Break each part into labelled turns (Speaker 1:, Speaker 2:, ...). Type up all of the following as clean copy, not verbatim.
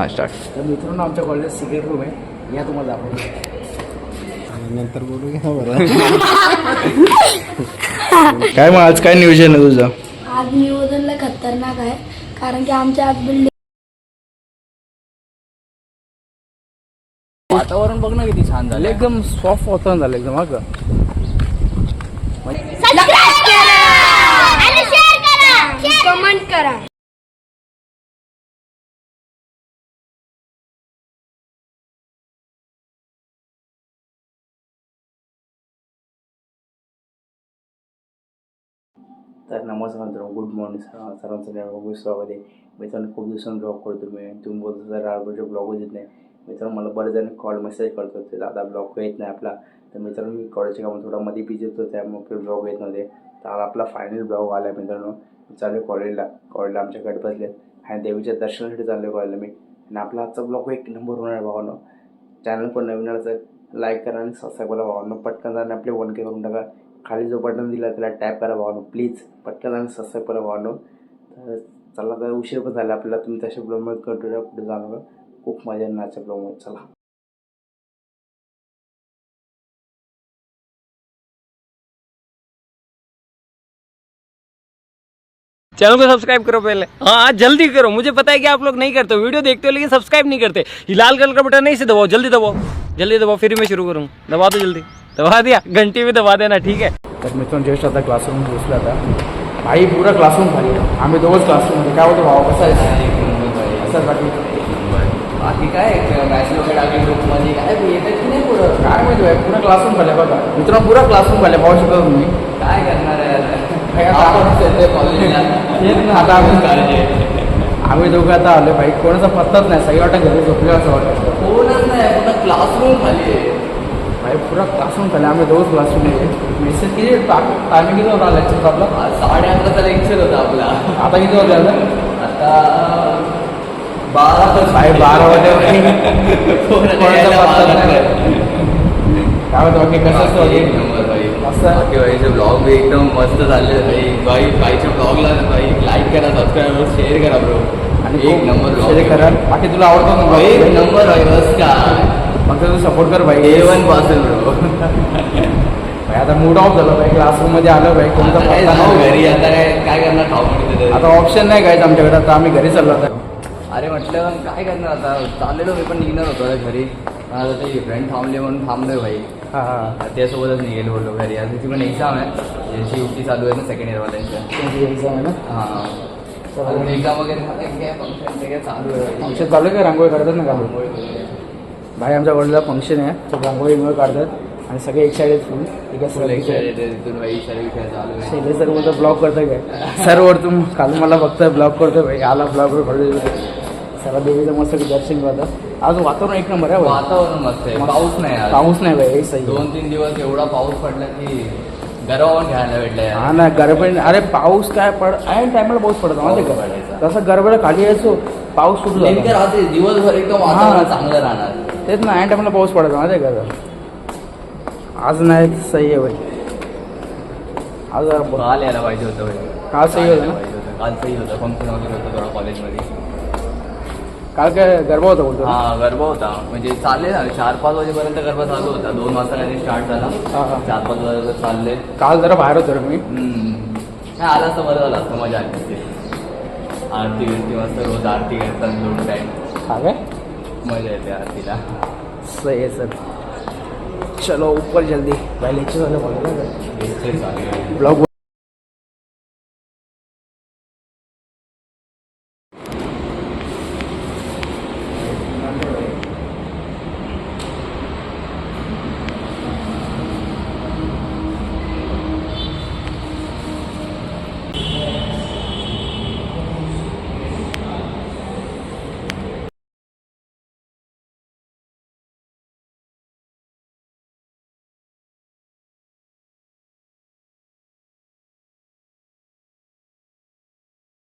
Speaker 1: Start.
Speaker 2: तर मित्रांनो आमच्या कॉलेज सिक्रेट रूम आहे, या तुम्हाला आपण
Speaker 1: नंतर बोलू घ्या बरं. काय मग आज काय नियोजन आहे तुझं?
Speaker 3: आज नियोजनला खतरनाक आहे, कारण की आमच्या आज बिल्डिंग
Speaker 2: वातावरण बघ ना किती छान झालं, एकदम सॉफ्ट वातावरण झालं एकदम. अगं
Speaker 3: कमेंट करा.
Speaker 2: तर नमस्कार मित्रांनो, गुड मॉर्निंग सर्वांचं स्वागत आहे. मित्रांनो खूप दिवसांनी ब्लॉग करतो तुम्ही बोलतो जर राळपूरचे ब्लॉगच येत नाही. मित्रांनो मला बरेच जण कॉल मेसेज करत होते, दादा ब्लॉग येत नाही आपला. तर मित्रांनो मी कॉलेजच्या कामात थोडा मध्ये बिझी होतो, त्यामुळे ब्लॉग येत नव्हते. तर आज आपला फायनल ब्लॉग आला आहे मित्रांनो. चालू कॉलेजला आमच्या गट बसले आणि देवीच्या दर्शनासाठी चालू कॉलेजला मी. आणि आपला आजचा ब्लॉग एक नंबर होणार भावानं. चॅनल पण नवीन आलं तर लाईक करा आणि सबस्क्राईब करा भावानं. पटकन जाणं आपले 1K करून टाका. खाली जो बटन दिला त्याला टॅप करा भावानो, प्लीज पटकन आणि सबस्क्राईब करा भावानो. तर चला, तर उशीर पण झाला आपल्याला. तुम्ही तशा ब्लॉगमध्ये कंटिन्यू पुढे जाणं, खूप मजा येणार आजच्या ब्लॉगमध्ये. चला.
Speaker 4: चैनल को सब्सक्राइब करो पहले, हाँ जल्दी करो. मुझे पता है कि आप लोग नहीं करते हो, वीडियो देखते हो लेकिन सब्सक्राइब नहीं करते. ये लाल कलर का बटन नहीं से दबाओ, जल्दी दबाओ फिर मैं शुरू करूँ. दबा दो जल्दी, दबा दिया, घंटी भी दबा देना, ठीक है.
Speaker 2: तर मित्रांनो जस्ट आता क्लासरूम घुसला आता. भाई पुरा क्लासरूम खाली, आम्ही दोघंच क्लासरूममध्ये. काय होतं भावा, कसं आहे असं बाकी काय मॅच वगैरे आम्ही ग्रुपमध्ये काय येतात की नाही पुरं, काय माहिती भाई. पुरा क्लासरूम खाल्ल्या बघा मित्रांनो, पुरा क्लासरूम खाल्ल्या. पाहू शकता तुम्ही. काय करणार आहे आता आम्ही दोघं आता आलो भाई. कोणाचा पत्ताच नाही, सगळी वाटत घरी झोपले असं वाटतं. कोणच नाही, पुन्हा क्लासरूम खाली आहे भाई. पुरा क्लासरूम खाली, आम्ही दोघंच क्लासरूम आहे. मेसेज किती टायमिंग किती होता लेक्चर आपला? 11:30चा लेक्चर होता आपला. आता किती होतं आता 12 भाई. 12 वाजे काय होतं बाकी कसं असतं
Speaker 5: बाकी भाईचे ब्लॉग भी एकदम मस्त झाले भाई. भाईच्या ब्लॉगला भाई लाईक करा, सबस्क्राईब, शेअर करा ब्रो.
Speaker 2: आणि
Speaker 5: एक नंबर
Speaker 2: शेअर करा. बाकी तुला आवडतो ना भाई?
Speaker 5: एक नंबर भाई, बस का
Speaker 2: फक्त तू सपोर्ट कर भाई.
Speaker 5: A1 पासून ब्रो.
Speaker 2: भाई आता मूड ऑफ झालं भाई, क्लासरूममध्ये आलो भाई. कोणता
Speaker 5: काय जाऊ घरी, आता काय करणार, खाऊ.
Speaker 2: आता ऑप्शन नाही काय आमच्याकडे. आता आम्ही घरी चाललो आता.
Speaker 5: अरे म्हटलं काय करणार आता, चाललेलो मी पण निघणार होतो घरी. आता ते फ्रेंड थांबले म्हणून थांबलोय भाई.
Speaker 2: हां हां,
Speaker 5: त्यासोबतच निघेल बोललो घरी. आज त्याची पण एक्झाम आहे, याची युक्ती चालू आहे ना सेकंड इयरवाल्यांच्या.
Speaker 2: एक्झाम आहे ना.
Speaker 5: हां, एक्झाम वगैरे काय फंक्शन काय चालू आहे.
Speaker 2: फंक्शन चालू आहे का? रांगोळी काढतात ना का भाई? आमच्या कॉलेजला फंक्शन आहे, तर रांगोळी काढतात आणि सगळे एक्साइटेड फुल. ठीक आहे सर,
Speaker 5: तिथून भाई सर्व चालू आहे.
Speaker 2: शैलेश सर बोलतो ब्लॉग करतो काय सर वरतून काल मला फक्त ब्लॉग करतो भाई. आला ब्लॉगवर कॉलेज सर देवीचं मस्त दर्शन करतात. आज वातावरण एक नंबर आहे.
Speaker 5: वातावरण मस्त आहे, पाऊस नाही आज.
Speaker 2: पाऊस नाही भाई, सही.
Speaker 5: 2-3 दिवस एवढा पाऊस पडला की गरम घ्यायला भेटलाय.
Speaker 2: हा ना, गरबड. अरे पाऊस काय ऐन टायमाला पाऊस पडतो माहिती का? तसं गरबड खाली यायचो, पाऊस सुटला
Speaker 5: नेमकं राहते दिवसभर एकदम वातावरण चांगलं राहणार.
Speaker 2: तेच ना, ऐन टायमाला पाऊस पडतो माहिती का? आज नाही, सही आहे भाई. आज
Speaker 5: काल यायला पाहिजे होतं भाई.
Speaker 2: काल सही होतं ना?
Speaker 5: काल सही होतं, फंक्शन वगैरे होतं थोडा कॉलेजमध्ये.
Speaker 2: काल काय गरबा होता बोलतो?
Speaker 5: हा, गरबा होता. म्हणजे चालले ना 4-5 वाजेपर्यंत गरबा चालू होता. 2 वाजता काही स्टार्ट झाला.
Speaker 2: हा हा.
Speaker 5: 4-5 वाजता चालले.
Speaker 2: काल जरा बाहेर होतो रे मी.
Speaker 5: नाही आला असतं बरं झालं असतं, मजा आली असते. आरती वाजता रोज आरती करतात 2 टाईम.
Speaker 2: हा काय
Speaker 5: मजा येते आरतीला.
Speaker 2: सही है सर. चलो ऊपर जल्दी भाई, लेक्चर वाले
Speaker 5: चालू
Speaker 2: ब्लॉग.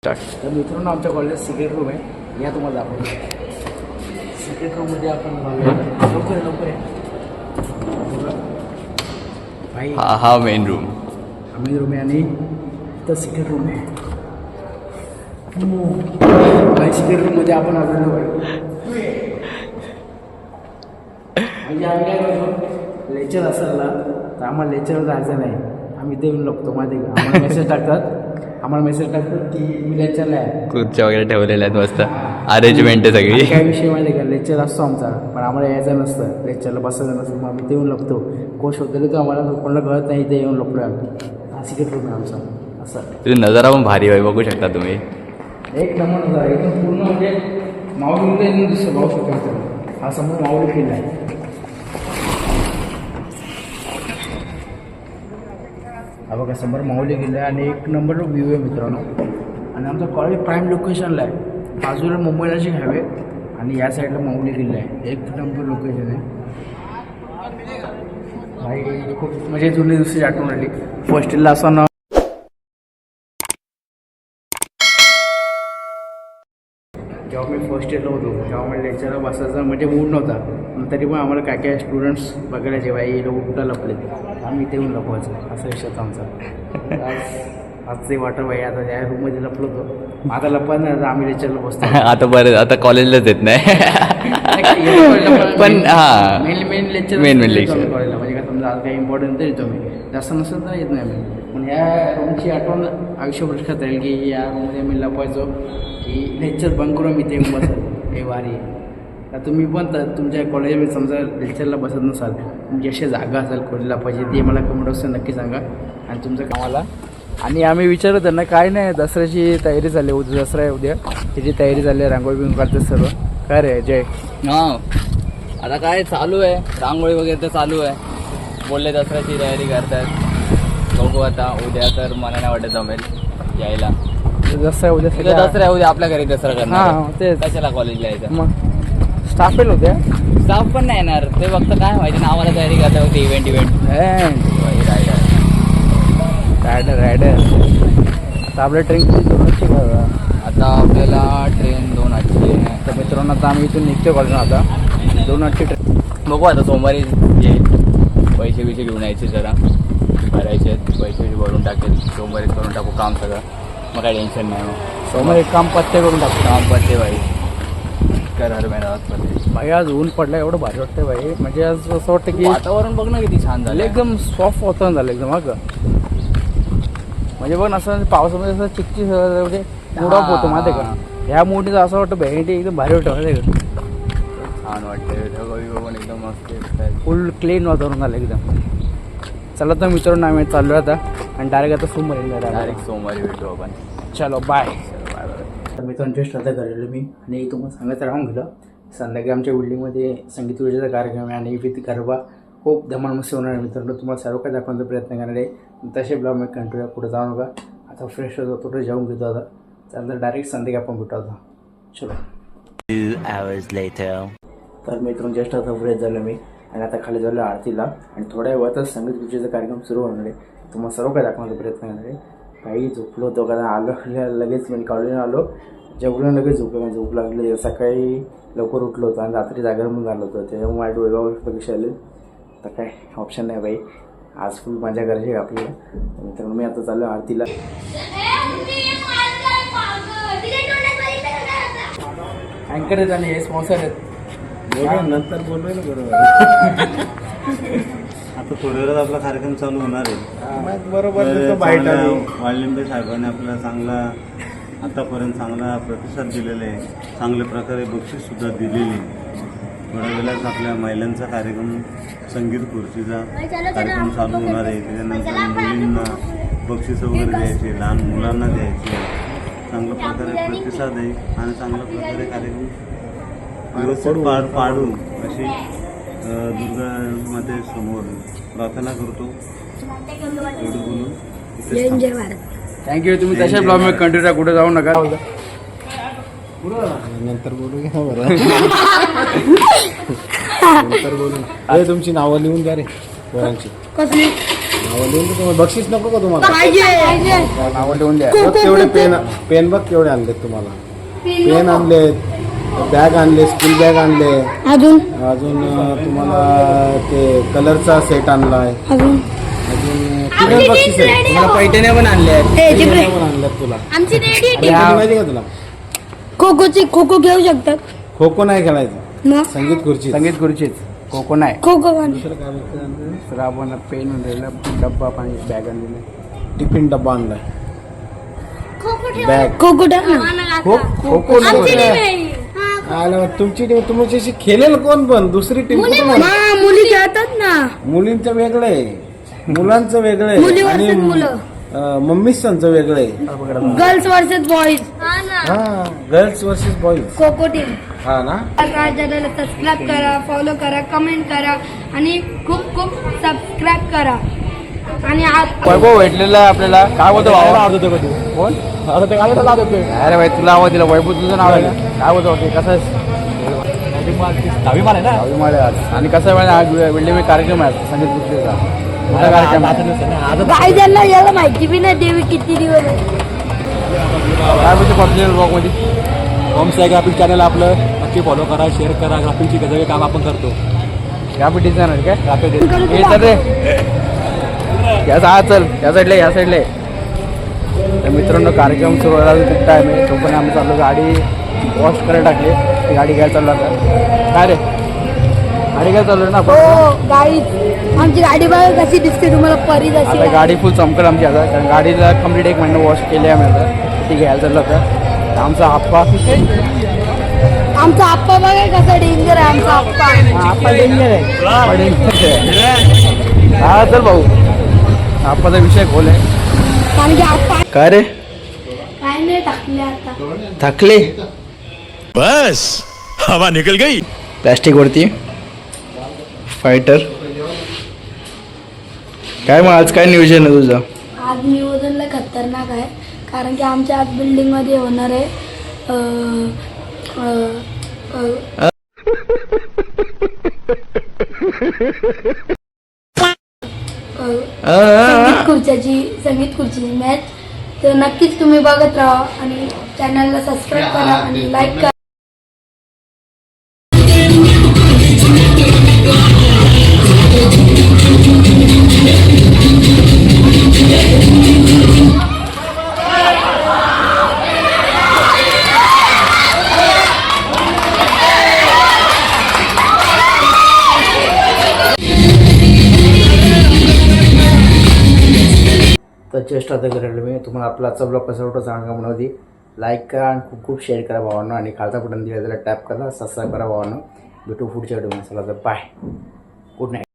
Speaker 2: तर मित्रांनो आमच्या कॉलेज सिक्रेट रूम आहे, या तुम्हाला आपण सिक्रेट रूममध्ये आपण लवकर भाई.
Speaker 5: हा मेन रूम.
Speaker 2: मेन रूम आहे आणि इथं सिक्रेट रूम आहे. भाई सिक्रेट रूममध्ये आपण आलेलो भाई. म्हणजे आम्ही काय करतो लेक्चर असेल ना तर आम्हाला लेक्चरवर जायचं नाही, आम्ही ते येऊन लपतो माहिती का. आम्हाला मेसेज टाकतात की मी लेक्चरला आहे.
Speaker 5: खुर्च्या वगैरे ठेवलेल्या आहेत मस्त, अरेंजमेंट आहे सगळी.
Speaker 2: काय विषय माहिती आहे का, लेक्चर असतो आमचा पण आम्हाला यायचं नसतं, लेक्चरला बसायचं नसतं, मग आम्ही ते येऊन लपतो. कोण शोधले तर आम्हाला कोणाला कळत नाही, ते येऊन लपलो आम्ही. हा सिक्रेट रूम आहे आमचा. असं
Speaker 5: तुझी नजारा पण भारी आहे, बघू शकता तुम्ही.
Speaker 2: एक नंबर नजारा एकदम पूर्ण म्हणजे माऊली एकदम दिसतं पाहू शकतो. हा समोर माऊली किल्ला आहे. हा बघा समोर माऊली किल्ला आहे आणि एक नंबर व्ह्यू आहे मित्रांनो. आणि आमचं कॉलेज प्राईम लोकेशनला आहे, बाजूला मुंबईलाची हायवे आणि या साईडला माऊली किल्ला आहे. एक नंबर लोकेशन आहे भाई. खूप म्हणजे जुनी दुसरी आठवण आली. फर्स्ट इयरला असताना जेव्हा मी फर्स्ट इयरला होतो तेव्हा मला लेक्चरला बसायचा म्हणजे मूड नव्हता, पण तरी पण आम्हाला काय काय स्टुडंट्स बघायला जेव्हा हे लोक कुठं लपले आम्ही ते येऊन लपवायचं. असा विषय होता आमचा. आज ते वाटर भाई आता त्या रूममध्ये लपलो होतो, आता लपत नाही, आता आम्ही लेक्चरला बसतो.
Speaker 5: आता बरं, आता कॉलेजलाच येत नाही. पण हा
Speaker 2: मेन लेक्चर कॉलेजला म्हणजे काय समजा आज काही इम्पॉर्टंट तर येतो मी, जास्त नसेल तर येत नाही मी. पण ह्या रूमची आठवण आयुष्यभर लक्षात राहील की या रूममध्ये मी लपवायचो की लेक्चर बंक करून मी ते बसत. हे भारी. तर तुम्ही पण तुमच्या कॉलेजमध्ये समजा लेक्चरला बसत नसाल, तुमची अशी जागा असेल कॉलेजला पाहिजे ती मला कमेंट बॉक्सला नक्की सांगा आणि तुमचं कामाला. आणि आम्ही विचारतो त्यांना काय नाही, दसऱ्याची तयारी झाली, उद्या दसरा आहे, उद्या त्याची तयारी झाली, रांगोळी बिंग काढतात सर्व. काय रे जय?
Speaker 5: हां आता काय चालू आहे, रांगोळी वगैरे तर चालू आहे. बोलले दसऱ्याची तयारी करतात, बघू आता उद्या. तर मला नाही वाटत जमेल यायला.
Speaker 2: दसरा उद्या
Speaker 5: दसरा उद्या आपल्या घरी दसरा करणार.
Speaker 2: हां तेच.
Speaker 5: कशाला कॉलेजला यायचं?
Speaker 2: मग स्टाफ येईल होत्या,
Speaker 5: स्टाफ पण नाही येणार, ते फक्त काय माहिती नावाला तयारी करता होती. Event
Speaker 2: rider. आता आपल्या ट्रेन किती 2:00ची का?
Speaker 5: आता आपल्याला ट्रेन 2:08ची आहे.
Speaker 2: तर मित्रांनो आता आम्ही इथून निघतो कॉलेज. आता 2:08ची ट्रेन.
Speaker 5: बघू आता सोमवारी येईल. पैसे बिसे घेऊन यायचे, जरा भरायचे आहेत, पैसे भरून टाकेल, सोमवारीच करून टाकू काम सगळं, मग काय टेन्शन नाही. मग
Speaker 2: समोर एक काम पत्ते करून टाकतो.
Speaker 5: काम पडते भाई, कर हर मेहनत पडते
Speaker 2: भाई. आज ऊन पडलं, एवढं भारी वाटतं भाई. म्हणजे आज असं वाटतं की
Speaker 5: वातावरण बघ ना किती छान झालं,
Speaker 2: एकदम सॉफ्ट वातावरण झालं एकदम. का म्हणजे बघ असं पावसामध्ये असं चिकचिक म्हणजे मूड ऑफ होतो माहिती का. ह्या मूडीचं असं वाटतं भेंडी एकदम भारी वाटतं माहिती का.
Speaker 5: छान वाटतं बघून एकदम मस्त,
Speaker 2: फुल क्लीन वातावरण झालं एकदम. चला तर मित्रांनो आम्ही चाललो आता आणि डायरेक्ट आता सोमवारी
Speaker 5: डायरेक्ट सोमवारी भेटू आपण.
Speaker 2: चलो बाय. तर मित्रांच्या श्रद्धा करेल मी आणि तुम्हाला सांगायचं राहून गेलं. संध्याकाळी आमच्या बिल्डिंगमध्ये संगीत विजेचा कार्यक्रम आहे आणि विथ गरबा खूप धमाल मस्ती होणार आहे मित्रांनो. तुम्हाला सर्व काही दाखवण्याचा प्रयत्न करणार आहे. तसे ब्लॉग मी कंटिन्यू पुढे जाऊ नका. आता फ्रेश होतो, थोडं जेवून घेतो आता. त्यानंतर डायरेक्ट संध्याकाळी आपण भेटू आता. चलो.
Speaker 6: 2 hours later.
Speaker 2: तर मित्रांनो जस्ट आता फ्रेश झालो मी आणि आता खाली झालो आरतीला आणि थोड्या वेळातच संगीत खुर्चीचा कार्यक्रम सुरू होणार आहे. तुम्हाला सर्व काही दाखवण्याचा प्रयत्न करणार आहे. काही झोपलो होतो कारण आलो लगेच मी कॉलेजला आलो, जेवलो लगेच झोप लागली. सकाळी लवकर उठलो होतो आणि रात्री जागरण झालं होतं, त्याच्यामुळे माझ्या डोळ्यावर कशी आले. तर काय ऑप्शन नाही बाई, आज फुल मजा करायची आहे आपल्याला. मित्रांनो मी आता चाललो आरतीला. अँकर आहेत आणि हे स्पॉन्सर आहेत.
Speaker 1: नंतर बोलूया ना. बरोबर आता थोड्या वेळात आपला कार्यक्रम चालू होणार आहे. बरोबर. वाळलिंबे साहेबांनी आपल्याला चांगला आतापर्यंत चांगला प्रतिसाद दिलेला आहे, चांगल्या प्रकारे बक्षीससुद्धा दिलेली. थोड्या वेळात आपल्या महिलांचा कार्यक्रम संगीत खुर्चीचा कार्यक्रम चालू होणार आहे. त्याच्यानंतर मुलींना बक्षीस वगैरे द्यायचे, लहान मुलांना द्यायचे. चांगल्या प्रकारे प्रतिसाद आहे आणि चांगल्या प्रकारे कार्यक्रम व्यवस्थित पाडू अशी दुर्गा मातेसमोर प्रार्थना करतो. एवढं बोलून
Speaker 3: जय भारत.
Speaker 2: थँक्यू. तुम्ही तशा ब्लॉग मध्ये कंटिन्यू कुठे जाऊ नका.
Speaker 1: नंतर बोलू घ्या. बरं नंतर बोलू. अरे तुमची नावं लिहून द्या रे पोरांची.
Speaker 3: कसली
Speaker 1: नावं लिहून द्या. तुम्हाला बक्षीस नको का तुम्हाला?
Speaker 3: पाहिजे.
Speaker 2: नावं लिहून द्या.
Speaker 1: बघ केवढे पेन बघ केवढे आणलेत तुम्हाला. पेन आणलेत, बॅग आणले, स्कूल बॅग आणले,
Speaker 3: अजून
Speaker 1: तुम्हाला ते कलरचा सेट आणलाय.
Speaker 3: अजून
Speaker 1: किती बक्षीस आहे
Speaker 2: तुम्हाला पैठण्या पण आणल्या आहेत.
Speaker 1: पैठण्या पण आणल्यात तुला.
Speaker 3: आमची रेडी
Speaker 1: अरे हा माहिती का तुला?
Speaker 3: खो खो खेळू शकतात.
Speaker 1: खो खो नाही खेळायचं,
Speaker 3: मग
Speaker 1: संगीत खुर्ची.
Speaker 2: संगीत खुर्चीच कोको नाही
Speaker 3: कोको पण
Speaker 2: तर आपण पेन आणलेला, डब्बा पाणी बॅग आणलेली,
Speaker 7: टिफिन डब्बा आणलाय.
Speaker 2: बॅग
Speaker 3: कोको टाक ना.
Speaker 2: कोको
Speaker 7: तुमची टीम तुमच्याशी खेळेल कोण पण दुसरी टीम
Speaker 3: मुली खेळतात ना.
Speaker 7: मुलींचं वेगळं आहे, मुलांचं वेगळं आहे
Speaker 3: मुली
Speaker 7: आणि
Speaker 3: वर्सेस मुलं.
Speaker 7: मम्मीसांचं वेगळं आहे.
Speaker 3: Girls versus boys.
Speaker 7: हा गर्ल्स वर्सेस बॉईज.
Speaker 3: कोको टीम.
Speaker 7: हा ना.
Speaker 3: चॅनलला सबस्क्राईब करा, फॉलो करा, कमेंट करा आणि खूप खूप सबस्क्राईब करा. आणि
Speaker 2: वैभव भेटलेला आहे आपल्याला. काय बोलतो भावा? कोण? अरे भाई तुला आवाज दिला. वैभव तुझं नाव आहे का? काय बोलतो बाकी कसं आहेस? दहावी माळे आज. आणि कसं आहे आज बिल्डिंग कार्यक्रम आहे संगीत कुस्तीचा. मोठा कार्यक्रम आहे.
Speaker 3: काय त्यांना याला माहिती बी नाही देवी किती दिवस आहे.
Speaker 2: काय बोलतो पब्लिक ब्लॉग मध्ये?
Speaker 8: होमस्टे ग्राफिक चॅनल आपलं नक्की फॉलो करा, शेअर करा. ग्राफिकची सगळे काम आपण करतो.
Speaker 2: ग्राफिक डिझायनर काय? ग्राफिक हे चल रे या चल या साईडला तर मित्रांनो कार्यक्रम सुरू व्हायला खूप टाईम आहे. तो पण आम्ही चाललो गाडी वॉश करायला टाकली. ती गाडी घ्यायला चाललो आता. काय रे गाडी घ्यायला चाललो ना आपण?
Speaker 3: हो गाडी. आमची गाडी बघा कशी दिसते तुम्हाला, परी
Speaker 2: आता
Speaker 3: जशी.
Speaker 2: गाडी फुल चमकल आमची आता, कारण गाडीला कम्प्लीट 1 महिना वॉश केली आम्ही आता. ती घ्यायला चाललो आता. आमचा आप्पा
Speaker 3: आमचा आप्पा बघा कसा डेंजर आहे. आमचा आप्पा
Speaker 2: आप्पा डेंजर आहे. हा चल भाऊ आप्पाचा विषय खोल आहे.
Speaker 3: कारण की आप्पा
Speaker 2: काय रे
Speaker 3: काय नाही टाकले आता.
Speaker 2: थकले
Speaker 9: बस हवा निकल गई.
Speaker 2: प्लॅस्टिक वरती फायटर. काय मग आज काय नियोजन आहे तुझं?
Speaker 3: आज नियोजनला खतरनाक आहे, कारण की आमच्या आज बिल्डिंग मध्ये होणार आहे संगीत खुर्ची मॅच. तर नक्कीच तुम्ही बघत राहा आणि चॅनलला सबस्क्राईब करा आणि लाईक करा.
Speaker 2: तर जस्ट आता करायला मी तुम्हाला आपला आजचा ब्लॉग कसा वाटतो सांगा म्हणून लाईक करा आणि खूप खूप शेअर करा भावांनो. आणि खालचा बटन दिला त्याला टॅप करा, सबस्क्राईब करा भावांनो. भेटू पुढच्या व्हिडिओमध्ये. चला तर बाय, गुड नाईट.